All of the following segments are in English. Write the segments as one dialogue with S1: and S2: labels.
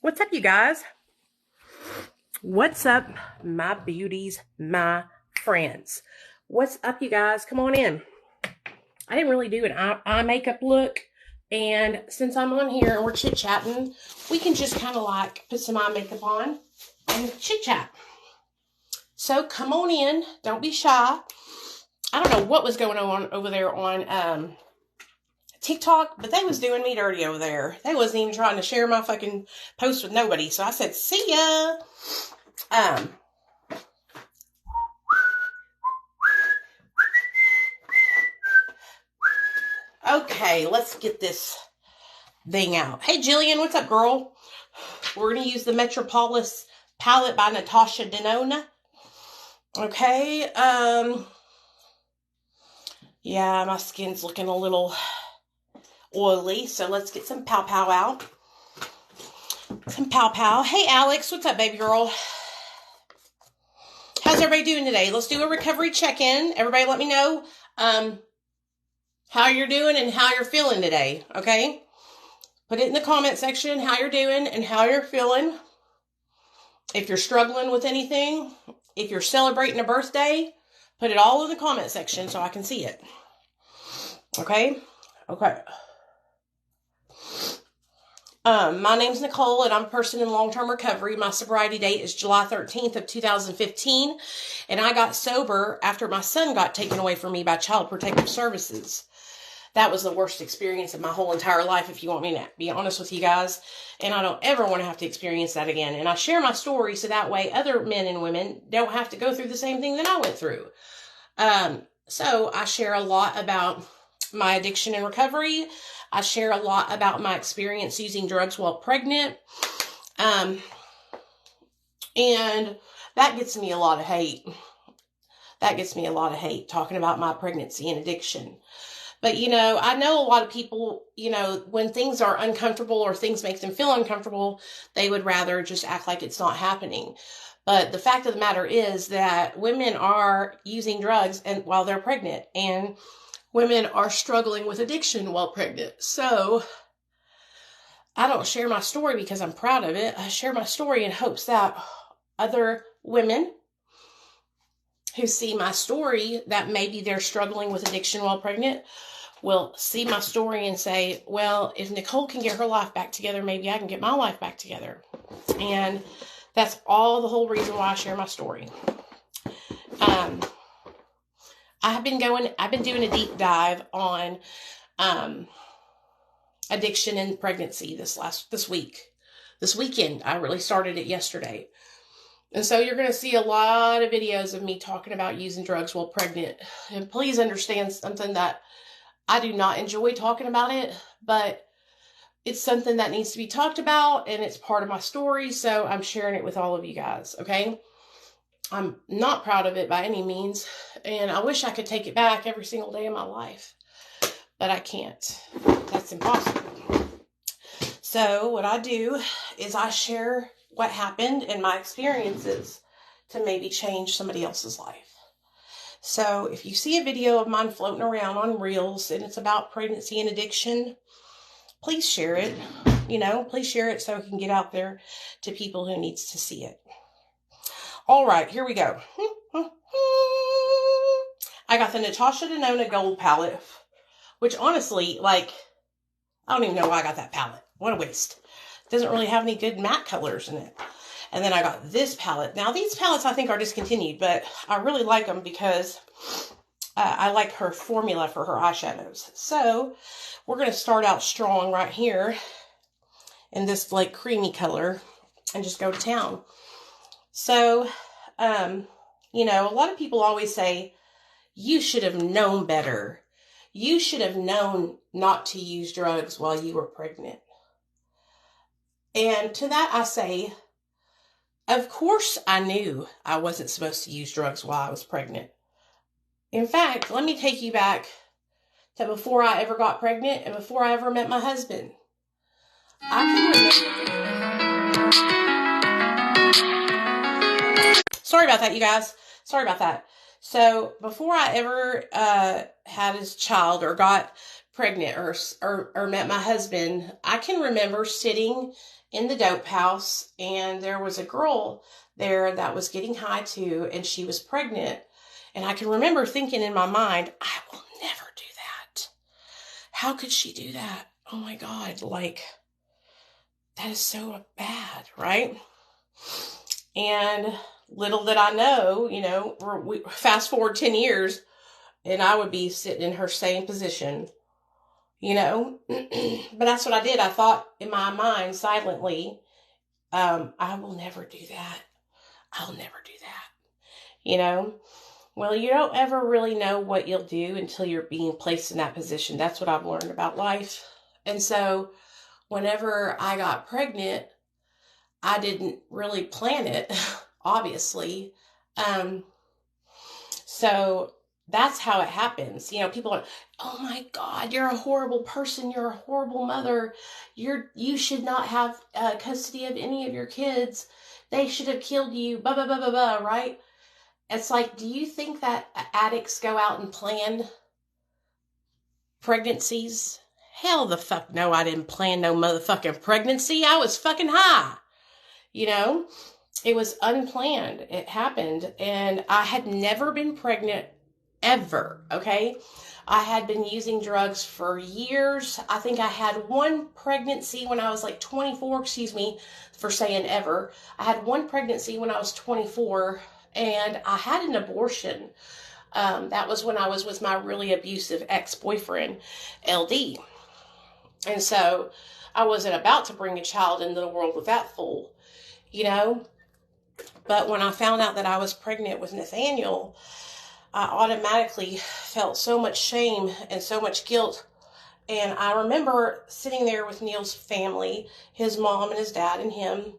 S1: What's up, you guys? What's up, my beauties, my friends? What's up, you guys? Come on in. I didn't really do an eye makeup look, and since I'm on here and we're chit-chatting, we can just kind of like put some eye makeup on and chit-chat. So come on in. Don't be shy. I don't know what was going on over there on TikTok, but they was doing me dirty over there. They wasn't even trying to share my fucking post with nobody. So I said, see ya. Okay, let's get this thing out. Hey, Jillian, what's up, girl? We're going to use the Metropolis palette by Natasha Denona. Okay, yeah, my skin's looking a little oily, so let's get some Pow Pow out. Some Pow Pow. Hey, Alex, what's up, baby girl? How's everybody doing today? Let's do a recovery check-in. Everybody let me know how you're doing and how you're feeling today, okay? Put it in the comment section how you're doing and how you're feeling. If you're struggling with anything, if you're celebrating a birthday, put it all in the comment section so I can see it. Okay? Okay. My name's Nicole, and I'm a person in long-term recovery. My sobriety date is July 13th of 2015, and I got sober after my son got taken away from me by Child Protective Services. That was the worst experience of my whole entire life, if you want me to be honest with you guys, and I don't ever want to have to experience that again. And I share my story so that way other men and women don't have to go through the same thing that I went through. So I share a lot about my addiction and recovery. I share a lot about my experience using drugs while pregnant. And that gets me a lot of hate. That gets me a lot of hate, talking about my pregnancy and addiction. But, I know a lot of people, when things are uncomfortable or things make them feel uncomfortable, they would rather just act like it's not happening. But the fact of the matter is that women are using drugs while they're pregnant, and women are struggling with addiction while pregnant. So I don't share my story because I'm proud of it. I share my story in hopes that other women who see my story, that maybe they're struggling with addiction while pregnant, will see my story and say, well, if Nicole can get her life back together, maybe I can get my life back together. And that's all the whole reason why I share my story. I've been doing a deep dive on addiction and pregnancy this week. This weekend, I really started it yesterday. And so you're going to see a lot of videos of me talking about using drugs while pregnant. And please understand something, that I do not enjoy talking about it, but it's something that needs to be talked about, and it's part of my story, so I'm sharing it with all of you guys, okay? I'm not proud of it by any means, and I wish I could take it back every single day of my life, but I can't. That's impossible. So what I do is I share what happened and my experiences to maybe change somebody else's life. So if you see a video of mine floating around on Reels and it's about pregnancy and addiction, please share it. Please share it so it can get out there to people who needs to see it. All right, here we go. I got the Natasha Denona Gold palette, which honestly, I don't even know why I got that palette. What a waste. It doesn't really have any good matte colors in it. And then I got this palette. Now, these palettes I think are discontinued, but I really like them because I like her formula for her eyeshadows. So we're going to start out strong right here in this creamy color and just go to town. So, a lot of people always say, you should have known better. You should have known not to use drugs while you were pregnant. And to that I say, of course I knew I wasn't supposed to use drugs while I was pregnant. In fact, let me take you back to before I ever got pregnant and before I ever met my husband. Sorry about that, you guys. Sorry about that. So before I ever had his child or got pregnant or met my husband, I can remember sitting in the dope house, and there was a girl there that was getting high too, and she was pregnant. And I can remember thinking in my mind, I will never do that. How could she do that? Oh my God, like, that is so bad, right? And little did I know, we fast forward 10 years, and I would be sitting in her same position, But that's what I did. I thought in my mind silently, I will never do that. I'll never do that, Well, you don't ever really know what you'll do until you're being placed in that position. That's what I've learned about life. And so whenever I got pregnant, I didn't really plan it, obviously. So that's how it happens. People are, oh my God, you're a horrible person. You're a horrible mother. You should not have custody of any of your kids. They should have killed you, blah, blah, blah, blah, blah, right? It's like, do you think that addicts go out and plan pregnancies? Hell the fuck no, I didn't plan no motherfucking pregnancy. I was fucking high. It was unplanned. It happened. And I had never been pregnant ever, okay? I had been using drugs for years. I think I had one pregnancy when I was like 24, excuse me for saying ever. I had one pregnancy when I was 24, and I had an abortion. That was when I was with my really abusive ex-boyfriend, LD. And so I wasn't about to bring a child into the world with that fool, But when I found out that I was pregnant with Nathaniel, I automatically felt so much shame and so much guilt. And I remember sitting there with Neil's family, his mom and his dad and him,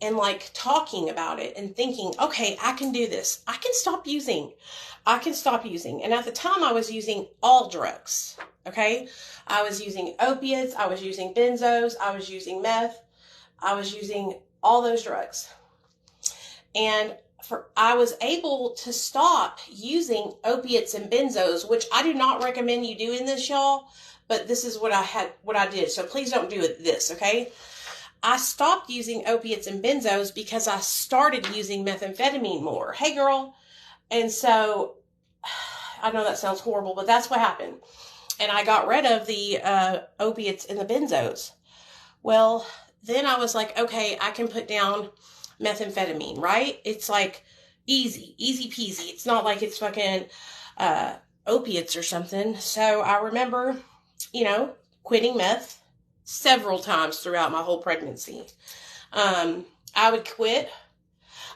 S1: and like talking about it and thinking, okay, I can do this. I can stop using. And at the time I was using all drugs. Okay. I was using opiates. I was using benzos. I was using meth. I was using all those drugs. And I was able to stop using opiates and benzos, which I do not recommend you doing this, y'all, but this is what I did. So please don't do this. Okay. I stopped using opiates and benzos because I started using methamphetamine more. Hey, girl. And so I know that sounds horrible, but that's what happened. And I got rid of the opiates and the benzos. Well, then I was like, okay, I can put down methamphetamine, right? It's like easy peasy. It's not like it's fucking opiates or something. So I remember, quitting meth several times throughout my whole pregnancy. I would quit.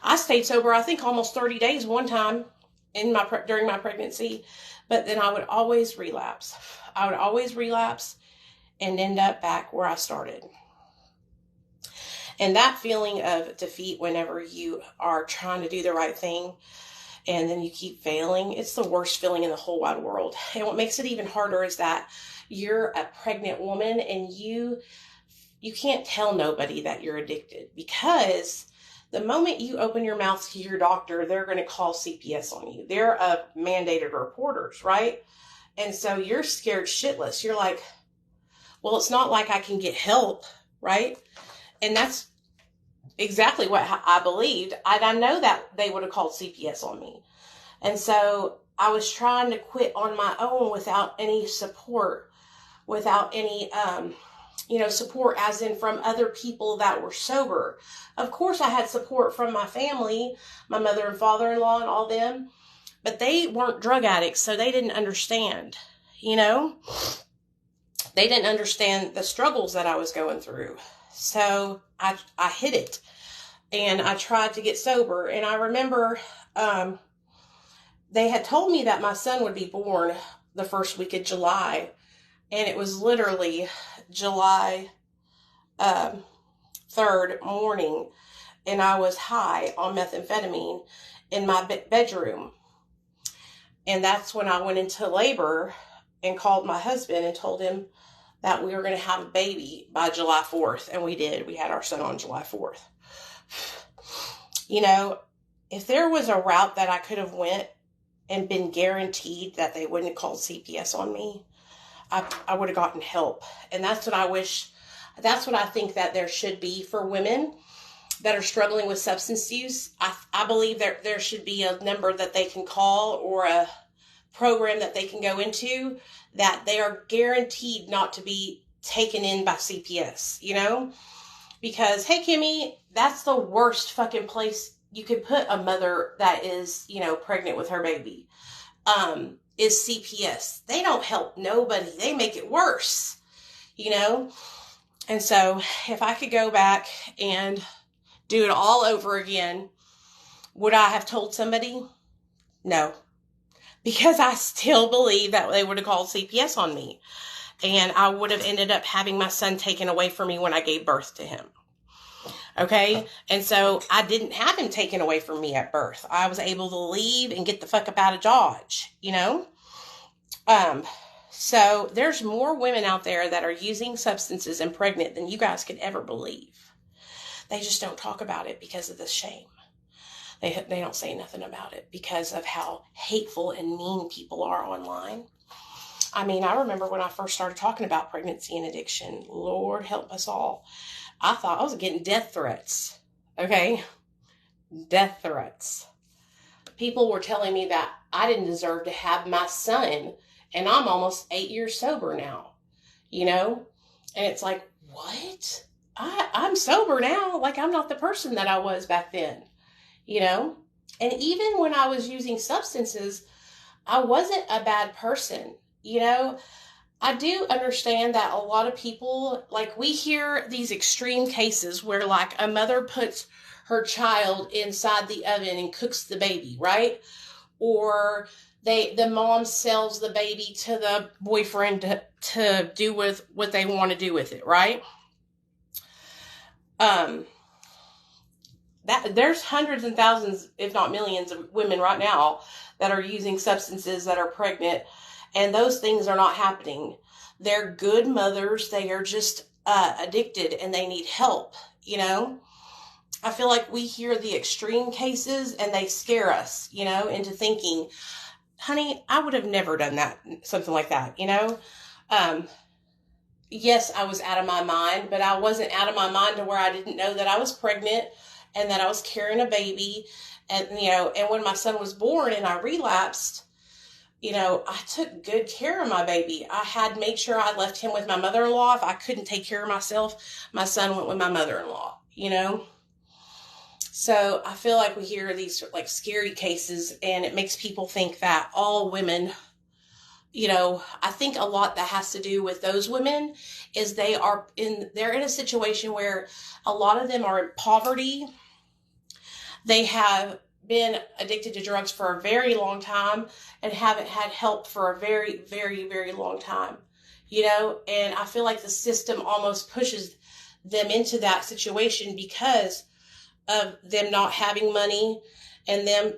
S1: I stayed sober, I think almost 30 days one time during my pregnancy, but then I would always relapse. And end up back where I started. And that feeling of defeat whenever you are trying to do the right thing and then you keep failing, it's the worst feeling in the whole wide world. And what makes it even harder is that you're a pregnant woman and you can't tell nobody that you're addicted, because the moment you open your mouth to your doctor, they're going to call CPS on you. They're mandated reporters, right? And so you're scared shitless. You're like, well, it's not like I can get help, right? And that's exactly what I believed. I know that they would have called CPS on me. And so I was trying to quit on my own without any support, without any, support as in from other people that were sober. Of course, I had support from my family, my mother and father-in-law and all them, but they weren't drug addicts, so they didn't understand, They didn't understand the struggles that I was going through. So I hid it, and I tried to get sober. And I remember they had told me that my son would be born the first week of July, and it was literally July 3rd morning, and I was high on methamphetamine in my bedroom. And that's when I went into labor and called my husband and told him that we were going to have a baby by July 4th. And we did. We had our son on July 4th. If there was a route that I could have went and been guaranteed that they wouldn't call CPS on me, I would have gotten help. And that's what I think that there should be for women that are struggling with substance use. I believe there should be a number that they can call, or a program that they can go into, that they are guaranteed not to be taken in by CPS, because, hey, Kimmy, that's the worst fucking place you could put a mother that is, pregnant with her baby, is CPS. They don't help nobody. They make it worse, And so if I could go back and do it all over again, would I have told somebody? No. Because I still believe that they would have called CPS on me. And I would have ended up having my son taken away from me when I gave birth to him. Okay? And so I didn't have him taken away from me at birth. I was able to leave and get the fuck up out of Dodge, So there's more women out there that are using substances and pregnant than you guys could ever believe. They just don't talk about it because of the shame. They don't say nothing about it because of how hateful and mean people are online. I mean, I remember when I first started talking about pregnancy and addiction, Lord help us all, I thought I was getting death threats. Okay? Death threats. People were telling me that I didn't deserve to have my son, and I'm almost 8 years sober now. And it's like, what? I'm sober now. Like, I'm not the person that I was back then. And even when I was using substances, I wasn't a bad person. I do understand that a lot of people, like, we hear these extreme cases where, like, a mother puts her child inside the oven and cooks the baby, right? Or the mom sells the baby to the boyfriend to do with what they want to do with it, right? There's hundreds and thousands, if not millions, of women right now that are using substances that are pregnant, and those things are not happening. They're good mothers. They are just addicted, and they need help. I feel like we hear the extreme cases, and they scare us, into thinking, honey, I would have never done that, something like that, Yes, I was out of my mind, but I wasn't out of my mind to where I didn't know that I was pregnant and that I was carrying a baby. And, and when my son was born and I relapsed, I took good care of my baby. I had made sure I left him with my mother-in-law. If I couldn't take care of myself, my son went with my mother-in-law, So I feel like we hear these like scary cases, and it makes people think that all women, I think a lot that has to do with those women is they're in a situation where a lot of them are in poverty. They have been addicted to drugs for a very long time and haven't had help for a very, very, very long time, and I feel like the system almost pushes them into that situation because of them not having money and them,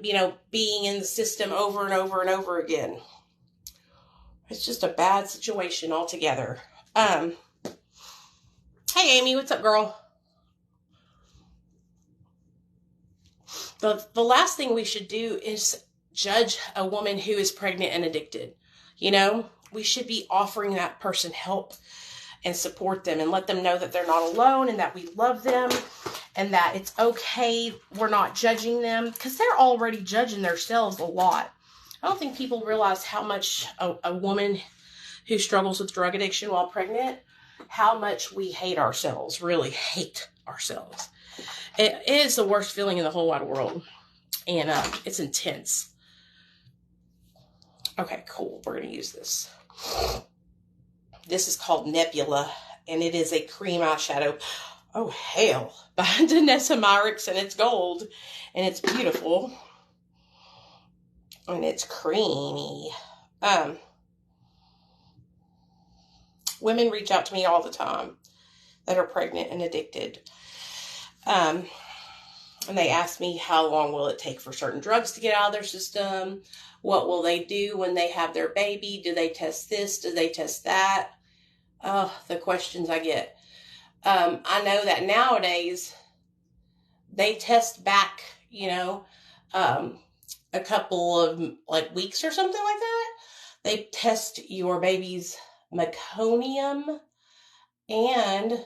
S1: being in the system over and over and over again. It's just a bad situation altogether. Hey, Amy, what's up, girl? The last thing we should do is judge a woman who is pregnant and addicted. We should be offering that person help and support them and let them know that they're not alone and that we love them and that it's okay. We're not judging them because they're already judging themselves a lot. I don't think people realize how much a woman who struggles with drug addiction while pregnant, how much we hate ourselves, really hate ourselves. It is the worst feeling in the whole wide world. And it's intense. Okay, cool. We're going to use this. This is called Nebula, and it is a cream eyeshadow. Oh, hell. By Danessa Myricks, and it's gold, and it's beautiful. And it's creamy. Women reach out to me all the time that are pregnant and addicted. And they ask me how long will it take for certain drugs to get out of their system? What will they do when they have their baby? Do they test this? Do they test that? Oh, the questions I get. I know that nowadays they test back, a couple of like weeks or something like that. They test your baby's meconium, and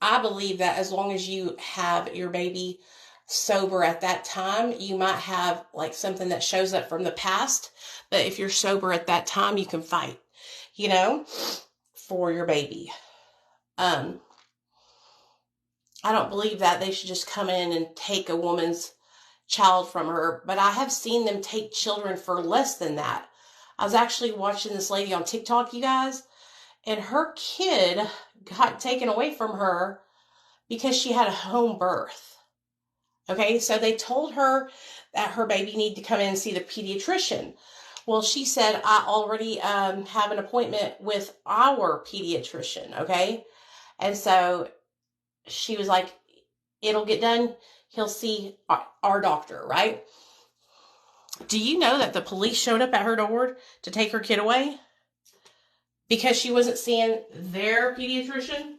S1: I believe that as long as you have your baby sober at that time, you might have like something that shows up from the past. But if you're sober at that time, you can fight, for your baby. I don't believe that they should just come in and take a woman's child from her, but I have seen them take children for less than that. I was actually watching this lady on TikTok, you guys, and her kid got taken away from her because she had a home birth. Okay, so they told her that her baby needed to come in and see the pediatrician. Well, she said, I already have an appointment with our pediatrician, okay? And so she was like, it'll get done. He'll see our doctor, right? Do you know that the police showed up at her door to take her kid away? Because she wasn't seeing their pediatrician?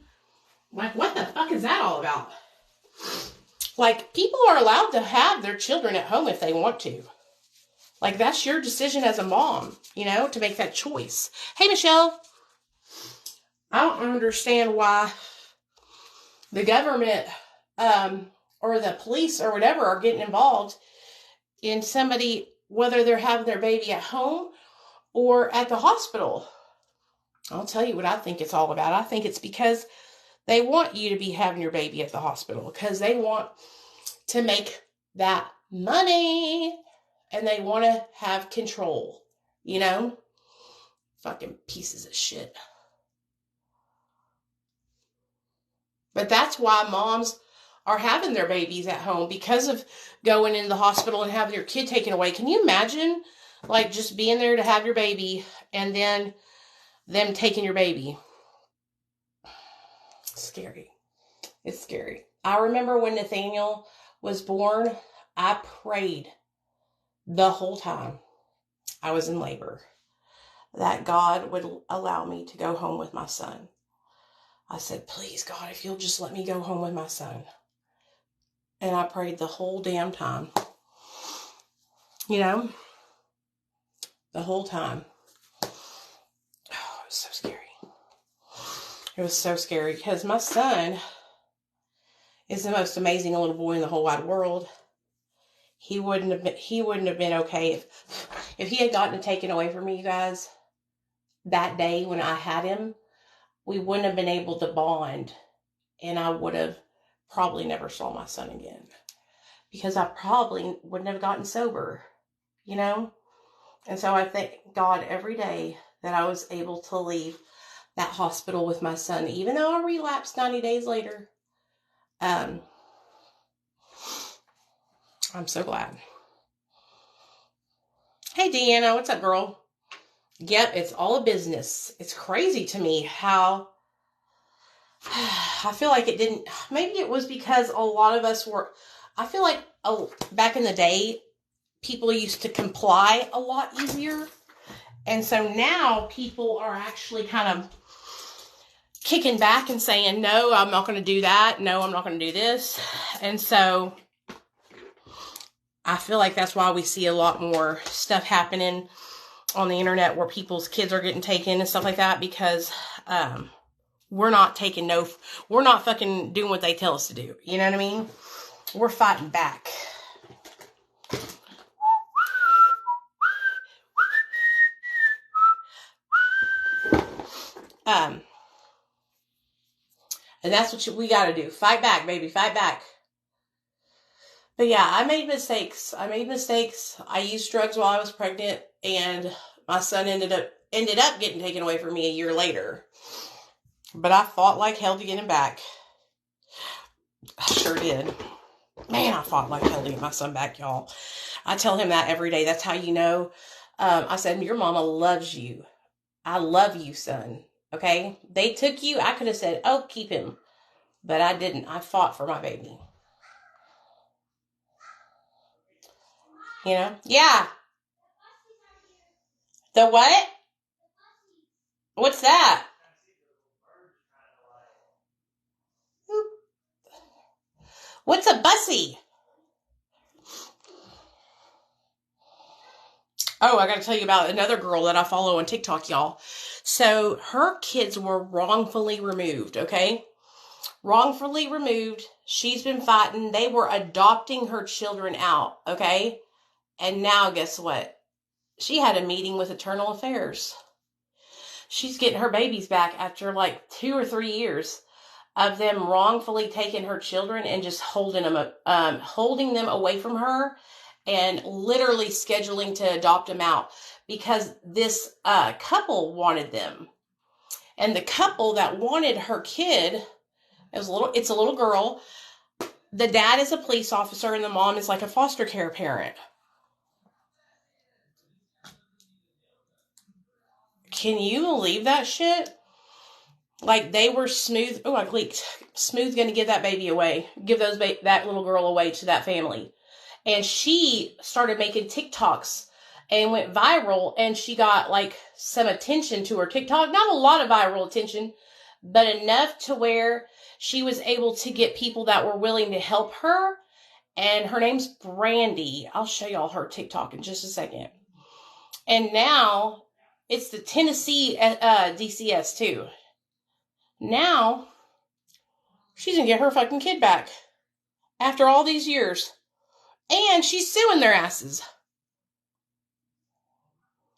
S1: Like, what the fuck is that all about? Like, people are allowed to have their children at home if they want to. Like, that's your decision as a mom, to make that choice. Hey, Michelle. I don't understand why the government or the police or whatever are getting involved in somebody, whether they're having their baby at home or at the hospital. I'll tell you what I think it's all about. I think it's because they want you to be having your baby at the hospital because they want to make that money and they want to have control, Fucking pieces of shit. But that's why moms are having their babies at home because of going into the hospital and having your kid taken away. Can you imagine, like, just being there to have your baby and then them taking your baby? Scary. It's scary. I remember when Nathaniel was born, I prayed the whole time I was in labor that God would allow me to go home with my son. I said, please, God, if you'll just let me go home with my son. And I prayed the whole damn time. The whole time. Oh, it was so scary. It was so scary because my son is the most amazing little boy in the whole wide world. He wouldn't have been okay if he had gotten taken away from me, you guys, that day when I had him. We wouldn't have been able to bond, and I would have probably never saw my son again because I probably wouldn't have gotten sober, And so I thank God every day that I was able to leave that hospital with my son, even though I relapsed 90 days later. I'm so glad. Hey, Deanna, what's up, girl? Yep, it's all a business. It's crazy to me how I feel like it didn't. Maybe it was because a lot of us were. I feel like back in the day, people used to comply a lot easier. And so now people are actually kind of kicking back and saying, no, I'm not going to do that. No, I'm not going to do this. And so I feel like that's why we see a lot more stuff happening on the internet where people's kids are getting taken and stuff like that because we're not fucking doing what they tell us to do. You know what I mean? We're fighting back. And that's what we got to do. Fight back, baby. Fight back. But yeah, I made mistakes. I used drugs while I was pregnant, and my son ended up getting taken away from me a year later. But I fought like hell to get him back. I sure did. Man, I fought like hell to get my son back, y'all. I tell him that every day. That's how you know. I said, your mama loves you. I love you, son. Okay? They took you. I could have said, oh, keep him. But I didn't. I fought for my baby. Yeah. The what? What's that? What's a bussy? Oh, I got to tell you about another girl that I follow on TikTok, y'all. So her kids were wrongfully removed, okay? Wrongfully removed. She's been fighting. They were adopting her children out, okay? And now guess what? She had a meeting with Eternal Affairs. She's getting her babies back after like 2 or 3 years of them wrongfully taking her children and just holding them away from her and literally scheduling to adopt them out because this couple wanted them. And the couple that wanted her kid, it's a little girl. The dad is a police officer and the mom is like a foster care parent. Can you believe that shit? Like, they were smooth. Oh, I leaked. Smooth going to give that baby away. Give that little girl away to that family. And she started making TikToks and went viral. And she got, like, some attention to her TikTok. Not a lot of viral attention, but enough to where she was able to get people that were willing to help her. And her name's Brandy. I'll show y'all her TikTok in just a second. And now it's the Tennessee DCS too. Now she's gonna get her fucking kid back after all these years. And she's suing their asses.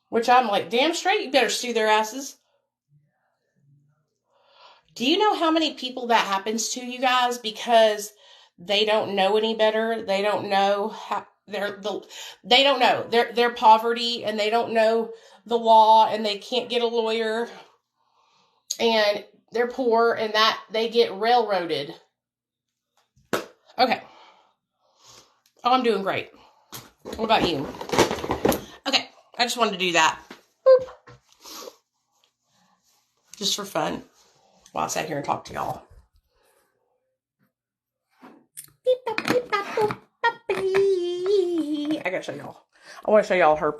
S1: Which I'm like, damn straight, you better sue their asses. Do you know how many people that happens to, you guys? Because they don't know any better. They don't know how they don't know their poverty, and they don't know the law, and they can't get a lawyer, and they're poor, and that they get railroaded. Okay. Oh, I'm doing great. What about you? Okay, I just wanted to do that. Boop. Just for fun. While I sat here and talked to y'all. I gotta show y'all. I want to show y'all her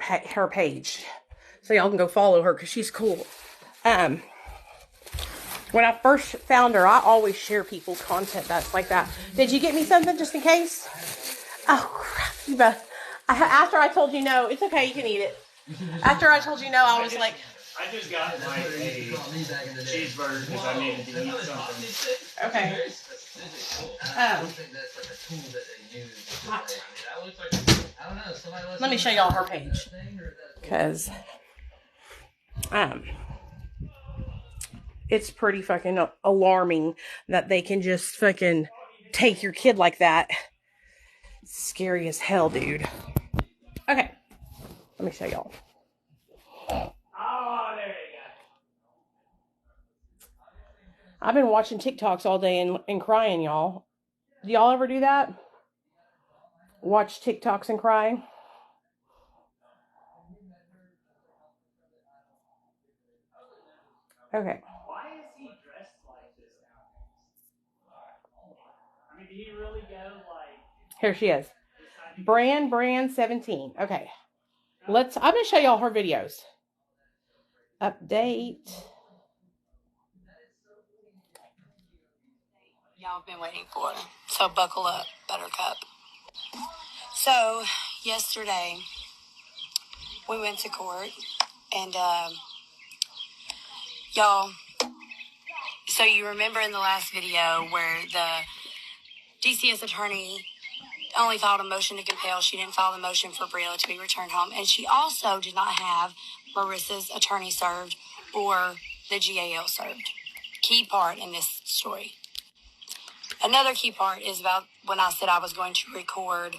S1: page, so y'all can go follow her because she's cool. When I first found her, I always share people's content that's like that. Did you get me something just in case? Oh crap! You better. After I told you no, it's okay. You can eat it. After I told you no, I was like.
S2: I just got like a cheeseburger because I needed to eat something.
S1: Okay. Let me show y'all her page. Because it's pretty fucking alarming that they can just fucking take your kid like that. It's scary as hell, dude. Okay. Let me show y'all. I've been watching TikToks all day and crying, y'all. Do y'all ever do that? Watch TikToks and cry? Okay.
S2: Why is he dressed like this now? I mean, did he really go like...
S1: Here she is. Brand 17. Okay. I'm going to show y'all her videos. Update.
S3: Y'all have been waiting for, so buckle up, Buttercup. So, yesterday, we went to court, and, y'all, so you remember in the last video where the DCS attorney only filed a motion to compel. She didn't file the motion for Briella to be returned home, and she also did not have Marissa's attorney served or the GAL served. Key part in this story. Another key part is about when I said I was going to record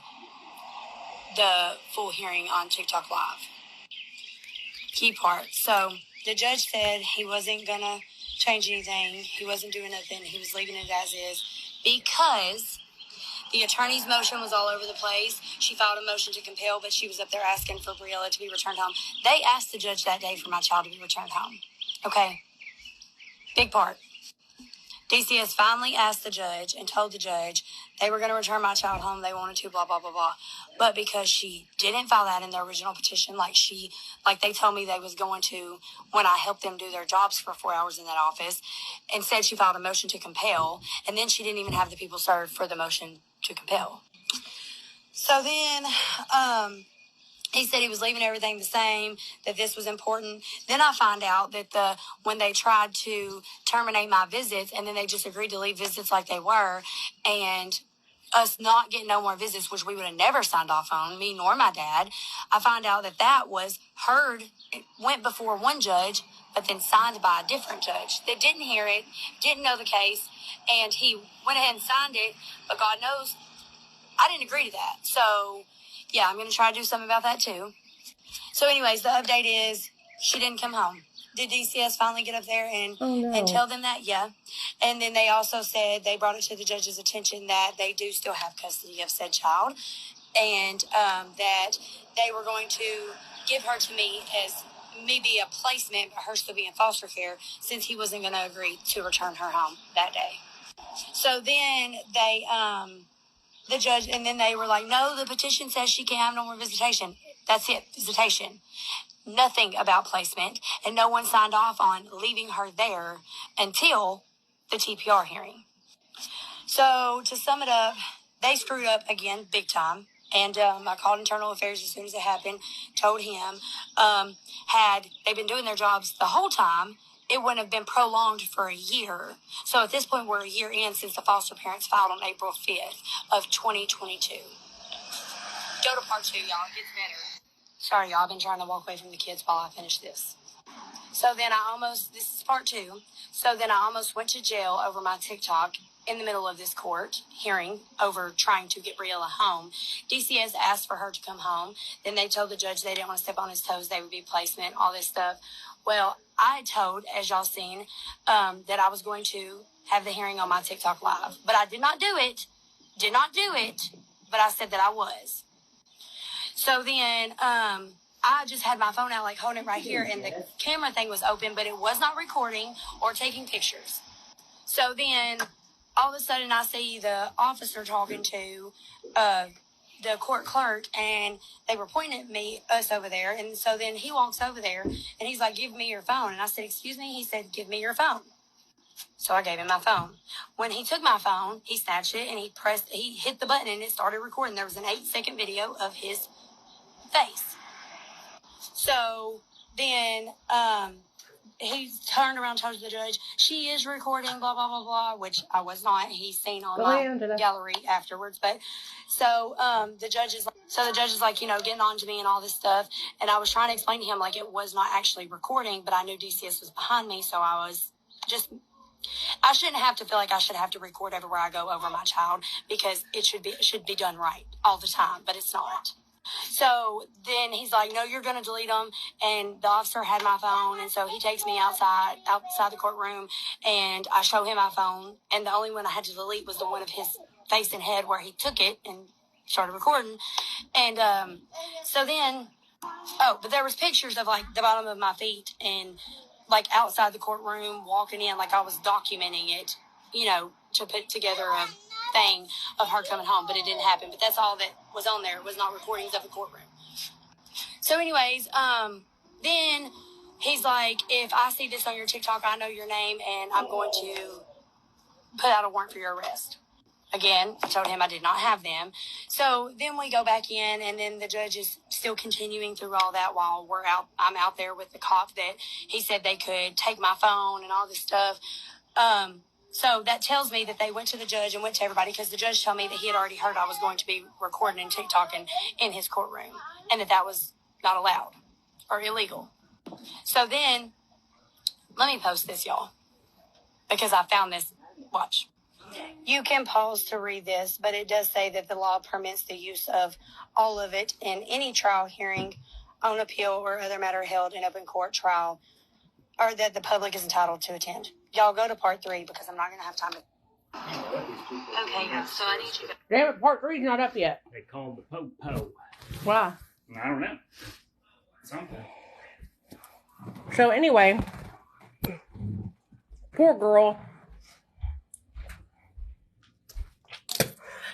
S3: the full hearing on TikTok Live. Key part. So the judge said he wasn't going to change anything. He wasn't doing nothing. He was leaving it as is because the attorney's motion was all over the place. She filed a motion to compel, but she was up there asking for Briella to be returned home. They asked the judge that day for my child to be returned home. Okay? Big part. DCS finally asked the judge and told the judge they were going to return my child home. They wanted to, blah, blah, blah, blah. But because she didn't file that in the original petition, like they told me they was going to when I helped them do their jobs for 4 hours in that office, instead she filed a motion to compel, and then she didn't even have the people served for the motion to compel. So then, He said he was leaving everything the same, that this was important. Then I find out that when they tried to terminate my visits, and then they just agreed to leave visits like they were, and us not getting no more visits, which we would have never signed off on, me nor my dad, I found out that was heard, it went before one judge, but then signed by a different judge that didn't hear it, didn't know the case, and he went ahead and signed it, but God knows I didn't agree to that. So, yeah, I'm going to try to do something about that too. So anyways, the update is she didn't come home. Did DCS finally get up there and tell them that? Yeah. And then they also said they brought it to the judge's attention that they do still have custody of said child, and that they were going to give her to me as maybe a placement, but her still be in foster care, since he wasn't going to agree to return her home that day. So then they, the judge, and then they were like, no, the petition says she can't have no more visitation. That's it, visitation. Nothing about placement, and no one signed off on leaving her there until the TPR hearing. So to sum it up, they screwed up again, big time. And I called Internal Affairs as soon as it happened, told him, had they been doing their jobs the whole time, it wouldn't have been prolonged for a year. So at this point, we're a year in since the foster parents filed on April 5th of 2022. Go to part 2, y'all. It gets better. Sorry, y'all. I've been trying to walk away from the kids while I finish this. So then this is part 2. So then I almost went to jail over my TikTok in the middle of this court hearing over trying to get Briella home. DCS asked for her to come home. Then they told the judge they didn't want to step on his toes. They would be placement, all this stuff. Well, I told, as y'all seen, that I was going to have the hearing on my TikTok live. But I did not do it. But I said that I was. So then I just had my phone out, like holding it right here, and the camera thing was open, but it was not recording or taking pictures. So then all of a sudden I see the officer talking to the court clerk, and they were pointing at us over there. And so then he walks over there and he's like, give me your phone. And I said, excuse me? He said, give me your phone. So I gave him my phone. When he took my phone, he snatched it and he hit the button and it started recording. There was an 8-second video of his face. So then he turned around, told the judge, she is recording, blah, blah, blah, blah, which I was not. He's seen on my gallery afterwards. But so the judge is like, getting on to me and all this stuff. And I was trying to explain to him, like, it was not actually recording, but I knew DCS was behind me. So I shouldn't have to feel like I should have to record everywhere I go over my child, because it should be done right all the time, but it's not. So then he's like, no, you're going to delete them. And the officer had my phone. And so he takes me outside the courtroom, and I show him my phone. And the only one I had to delete was the one of his face and head where he took it and started recording. And so then, but there was pictures of like the bottom of my feet and like outside the courtroom walking in, like I was documenting it, to put together a thing of her coming home, but it didn't happen. But that's all that was on there. It was not recordings of the courtroom. So anyways, then he's like, if I see this on your TikTok, I know your name, and I'm going to put out a warrant for your arrest. Again, I told him I did not have them. So then we go back in, and then the judge is still continuing through all that while I'm out there with the cop that he said they could take my phone and all this stuff. So that tells me that they went to the judge and went to everybody, because the judge told me that he had already heard I was going to be recording and TikToking in his courtroom, and that was not allowed or illegal. So then, let me post this, y'all, because I found this. Watch. You can pause to read this, but it does say that the law permits the use of all of it in any trial, hearing, on appeal, or other matter held in open court trial, or that the public is entitled to attend. Y'all go to part 3, because I'm not going to have time to... Okay, so I need you to...
S1: Damn it, part 3's not up yet.
S2: They call the po-po.
S1: Why?
S2: I don't know. Something.
S1: So anyway, poor girl.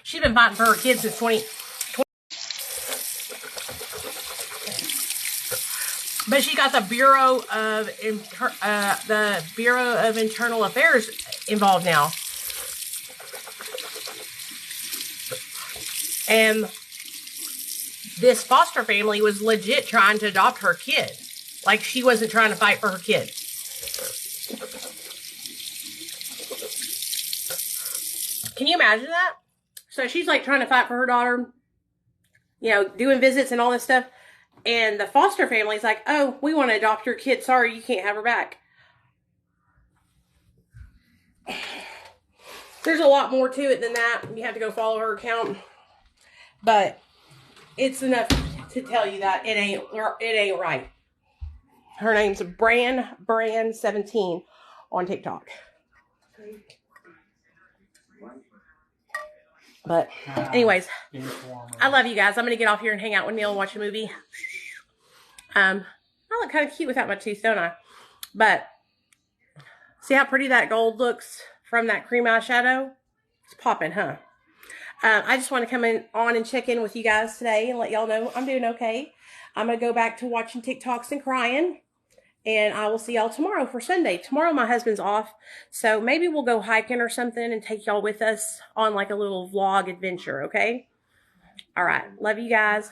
S1: She's been fighting for her kids since 20. But she got the Bureau of Internal Affairs involved now, and this foster family was legit trying to adopt her kid. Like, she wasn't trying to fight for her kid. Can you imagine that? So she's like trying to fight for her daughter, you know, doing visits and all this stuff. And the foster family's like, oh, we want to adopt your kid. Sorry, you can't have her back. There's a lot more to it than that. You have to go follow her account. But it's enough to tell you that it ain't right. Her name's Brand17 on TikTok. But anyways, I love you guys. I'm going to get off here and hang out with Neil and watch a movie. I look kind of cute without my teeth, don't I? But see how pretty that gold looks from that cream eyeshadow? It's popping, huh? I just want to come on and check in with you guys today and let y'all know I'm doing okay. I'm going to go back to watching TikToks and crying. And I will see y'all tomorrow for Sunday. Tomorrow my husband's off. So maybe we'll go hiking or something and take y'all with us on like a little vlog adventure, okay? All right. Love you guys.